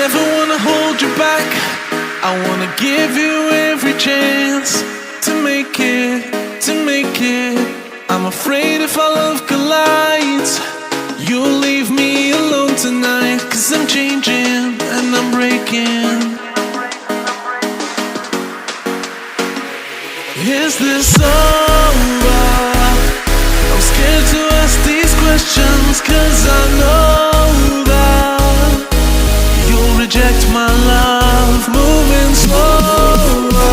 never wanna hold you back. I wanna give you every chance to make it, to make it. I'm afraid if our love collides, you'll leave me alone tonight. 'Cause I'm changing and I'm breaking. Is this over? I'm scared to ask these questions, 'cause I know that you'll reject my love. Moving slower,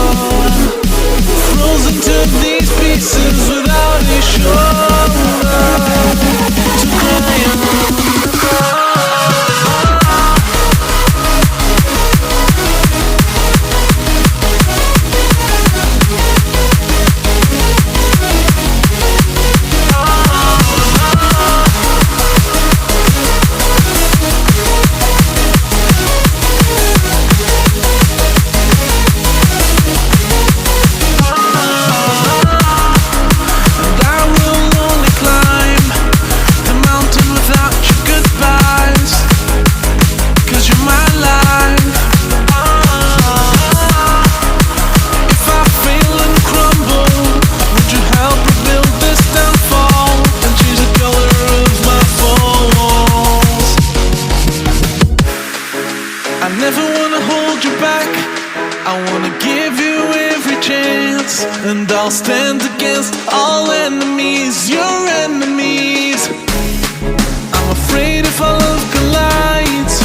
frozen to these pieces without a shoulder to cry on. And I'll stand against all enemies, your enemies. I'm afraid if our love collides,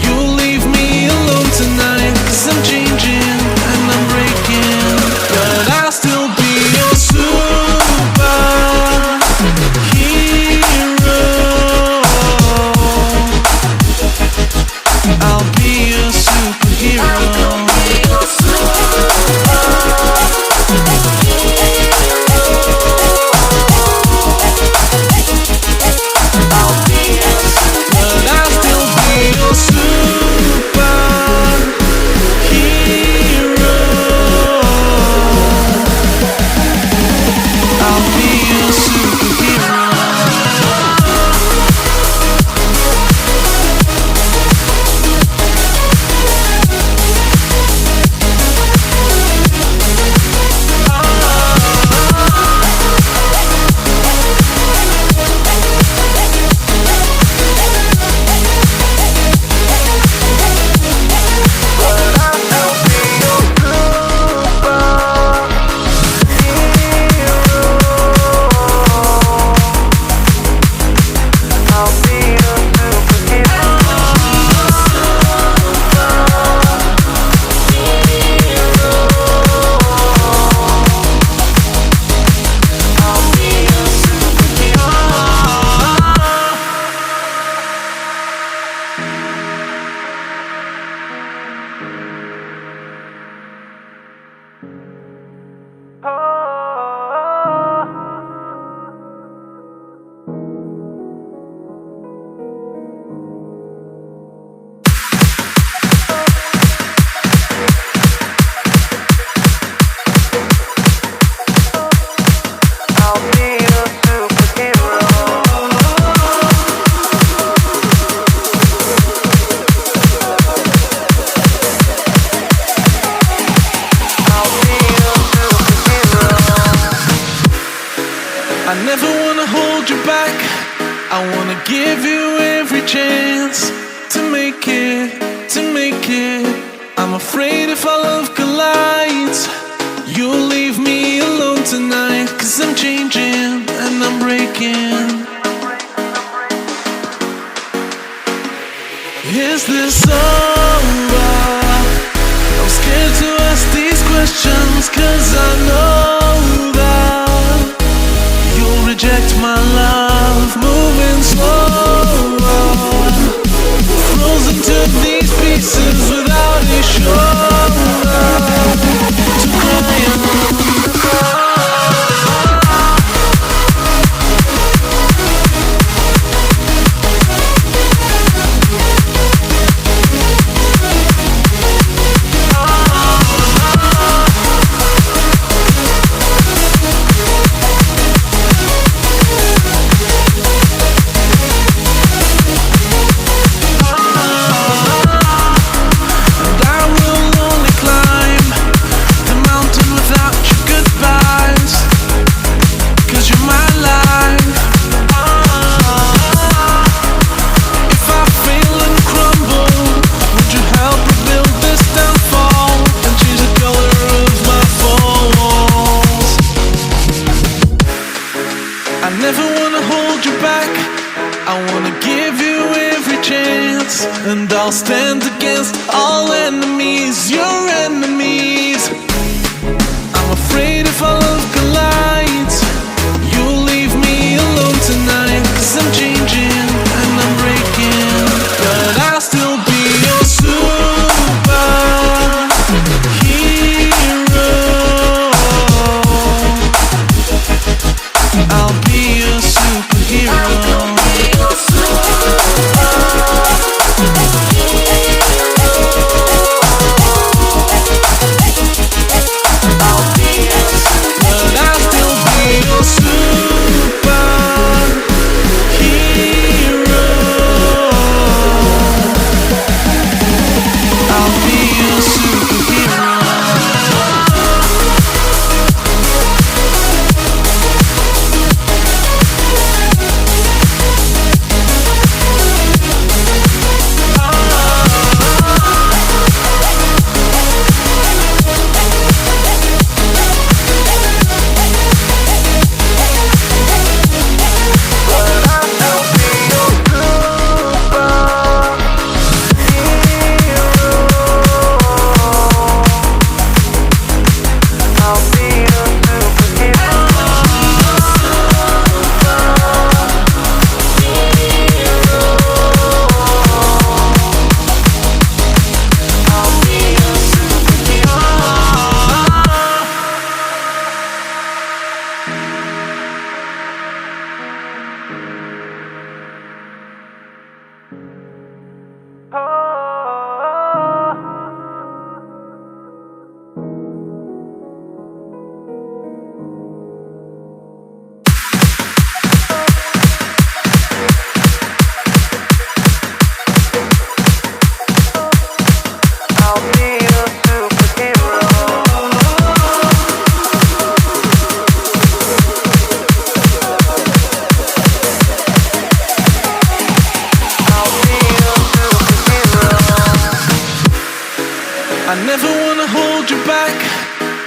you'll leave me alone tonight. 'Cause I'm changing and I'm breaking, but I'll still be your superhero. I'll be your superhero. I never wanna hold you back. I wanna give you every chance to make it, to make it. I'm afraid if our love collides, you'll leave me alone tonight. 'Cause I'm changing and I'm breaking. Is this over? I'm scared to ask these questions, 'cause I know that you'll reject my love. Moving slower, frozen to these pieces without a shoulder to cry on. I wanna give you every chance, and I'll stand against all enemies, your enemies. I'm afraid if our love collides, you'll leave me alone tonight. 'Cause I'm changing and I'm breaking, but I'll still be your superhero. I'll be your superhero. I never wanna hold you back.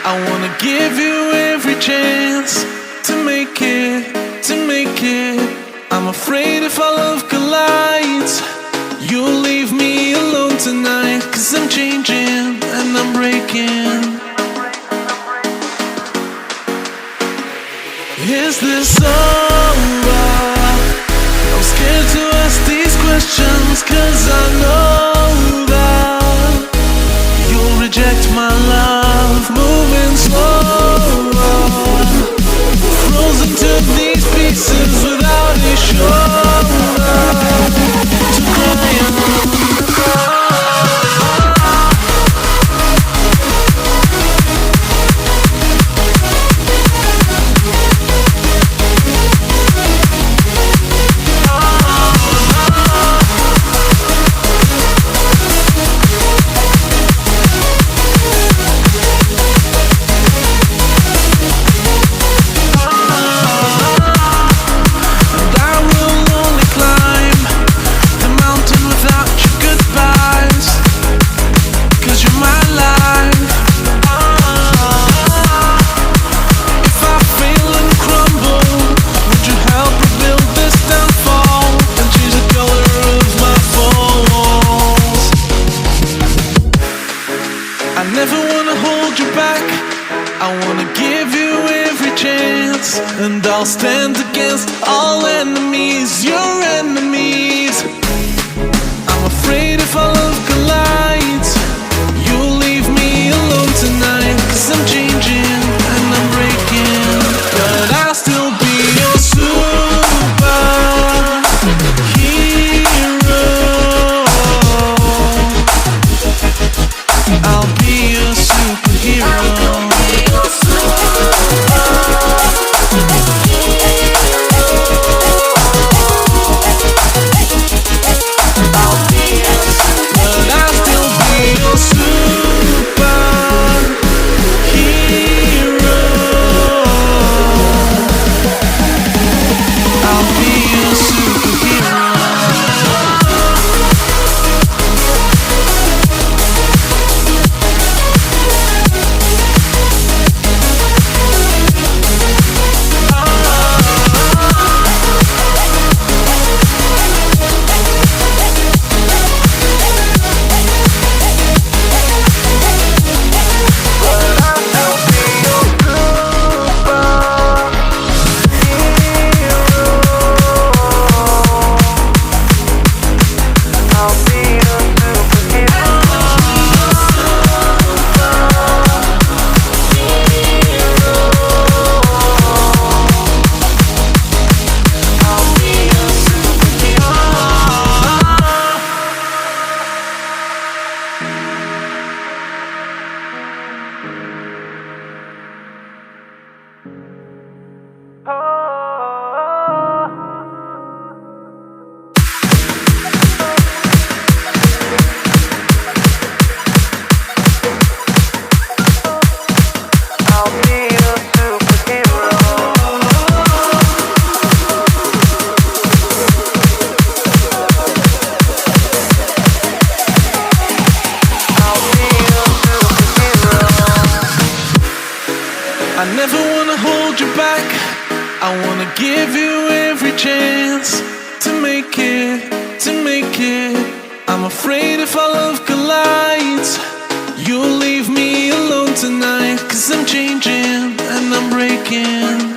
I wanna give you every chance to make it, to make it. I'm afraid if our love collides, you'll leave me alone tonight. 'Cause I'm changing and I'm breaking. Is this over? I'm scared to ask these questions, 'cause I know that you'll reject my love, moving slower, frozen to these pieces without a shoulder to cry on. And I'll stand against all enemies, your enemies. I'm afraid if our love collides, you'll leave me alone tonight. 'Cause I'm changing and I'm breaking, but I'll still be your superhero. I'll be your superhero. hold you back. I wanna give you every chance to make it, to make it. I'm afraid if our love collides, you'll leave me alone tonight. 'Cause I'm changing and I'm breaking.